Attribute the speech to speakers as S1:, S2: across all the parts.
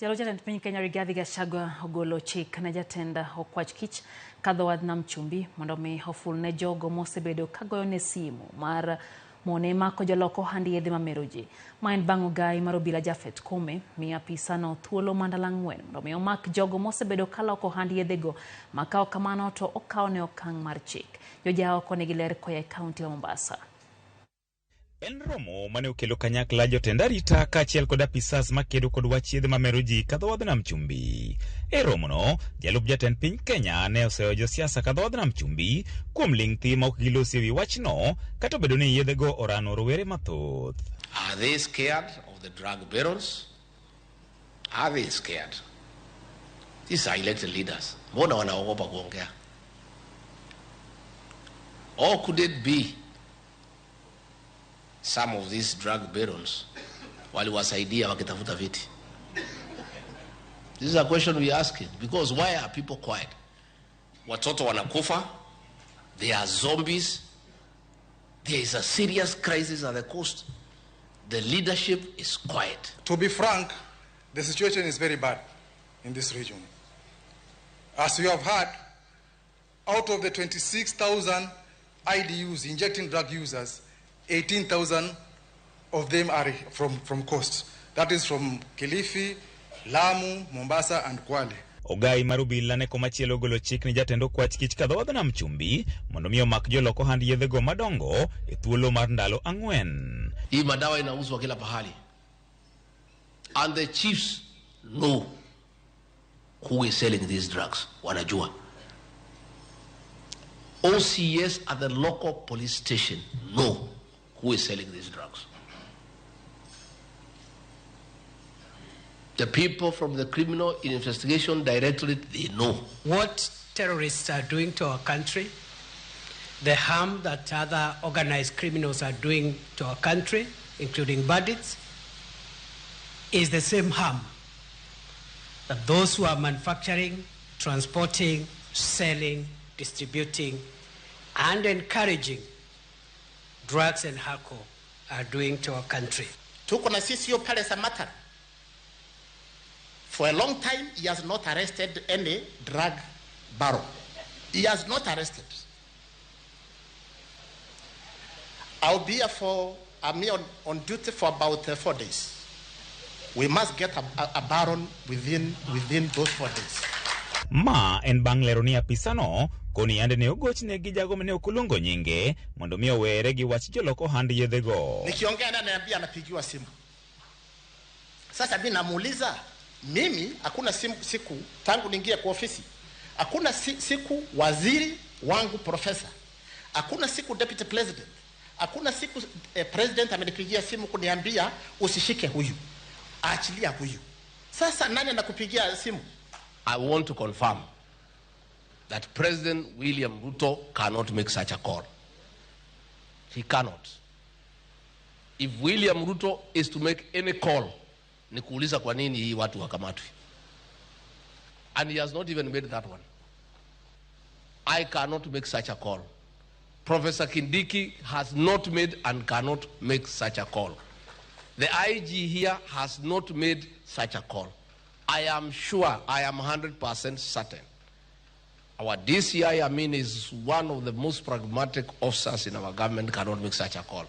S1: Jatend piny Kenya Rigathi Gachagua ogolo chik ne jatenda okwach kich kadho wadh nam chumbi mondo mi oful ne jogo mosebedo kagoyo ne simu mar mone mako joloko ohand yedhe mamero ji. Ma en bang' Ogai mar Obila Japhet Koome mi apisano thuolo mandalo 4 mondo mi omak jogo mosebedo kaloko ohand yedhego ma kawo kamano to okawo ne okang' mar chik. Joja oko nigi ler koya e kaunti wa Mombasa.
S2: En romo mane okelo kanyakla jotend arita kaachiel kod apisas makedo kod wach yedhe mamero ji kadho wadh nam chumbi. E romono, jalup jatend piny Kenya ne oseyo josiasa kadho wadh nam chumbi kuom ling' thi ma ok gilosi ewi wachno kata obedo ni yedhego orano rowere mathoth.
S3: Are they scared of the drug barons? Are they scared? These are elected leaders. Mbona wanaogopa kuongea? Or could it be some of these drug barons waliwasaidia wakitafuta viti? This is a question we are asking, because why are people quiet? Watoto wanakufa, they are zombies, there is a serious crisis at the coast, the leadership is quiet.
S4: To be frank, the situation is very bad in this region. As you have heard, out of the 26,000 IDUs, injecting drug users, 18,000 of them are from coast. That is from Kilifi, Lamu, Mombasa and Kwale.
S2: Ogai mar Obila ne komachielo ogolo chik ni jatend okwach kich kadho wadh nam chumbi mondo mi omak joloko ohand yedhego madongo e thuolo mar ndalo 4.
S3: Hii madawa inauzwa kila pahali. And the chiefs know who is selling these drugs. Wanajua. OCS at the local police station know who is selling these drugs. The people from the Criminal Investigation Directorate, they know
S5: what terrorists are doing to our country, the harm that other organized criminals are doing to our country, including bandits, is the same harm that those who are manufacturing, transporting, selling, distributing, and encouraging drugs and alcohol are doing to our country.
S6: Tuko na sisi pale Samata. For a long time, he has not arrested any drug baron. He has not arrested. I'm on duty for about 4 days. We must get a baron within those 4 days.
S2: Ma en bang' lero ni apisano koni ande ne ogochne gi jago mane okulongo nyinge mondo mi owere gi wach joloko ohand yedhego.
S6: Nikiongea na ananiambia anapigiwa simu. Sasa mimi namuuliza, mimi hakuna siku tangu niingie kwa ofisi, hakuna siku waziri wangu profesa, hakuna siku deputy president, hakuna siku president amenipigia simu kuniambia usishike huyu, aachilia huyu. Sasa nani anakupigia simu?
S3: I want to confirm that President William Ruto cannot make such a call. He cannot. If William Ruto is to make any call, ni kuuliza kwa nini hii watu wakamatwi. And he has not even made that one. I cannot make such a call. Professor Kindiki has not made and cannot make such a call. The IG here has not made such a call. I am sure, I am 100% certain. Our DCI, is one of the most pragmatic officers in our government, cannot make such a call.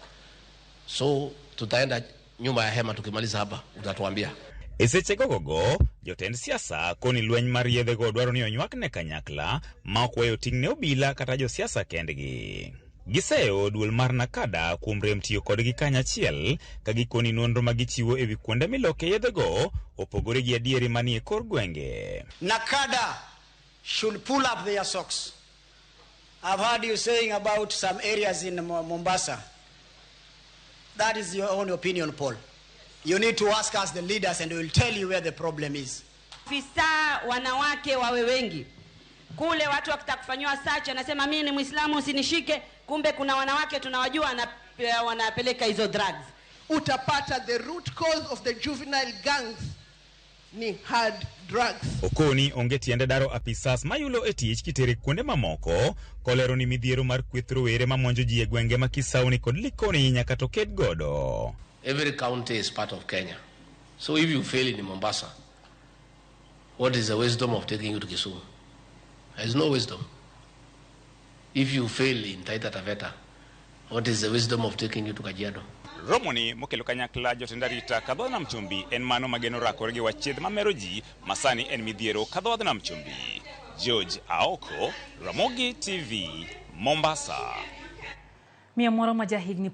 S3: So, tutaenda nyumba ya hema tukimaliza hapa, utatuambia.
S2: Eseche gogo, jotend siasa koni lweny mar yedhego dwaro ni onywak ne kanyakla ma ok weyo ting' ne Obila kata josiasa kendgi. Giseyo duol mar Nakada kuom rem tiyo kodgi kanyachiel ka gikoni nonro ma gichiwo ewi kuonde miloke yedhego opogore gi adieri manie kor gwenge.
S7: Nakada should pull up their socks. I've heard you saying about some areas in Mombasa. That is your own opinion, Paul. You need to ask us the leaders and we will tell you where the problem is.
S8: Afisa wanawake wawe wengi. Kule watu wakitaka kufanywa search anasema mimi ni Muislamu usinishike, kumbe kuna wanawake tunawajua wanapeleka hizo drugs.
S9: Utapata the root cause of the juvenile gangs ni hard drugs.
S2: Okoni onge tiende daro apisas mayulo etich kitere kuonde mamoko kolero ni midhiero mar kweth rowere mamonjo ji e gwenge ma Kisauni kod Likoni nyaka to ked godo.
S3: Every county is part of Kenya. So if you fail in Mombasa, What is the wisdom of taking you to Kisumu? There is no wisdom. If you fail in Taita Taveta, what is the wisdom of taking you to Kajiado?
S2: Romoni mokelo kanyakla jotenda rita kadho na mchumbi en mano mageno rakore gi wachiedh mamero ji masani en midhiero kadho na mchumbi. George Aoko, Ramogi TV, Mombasa.
S1: Miamoro majahigni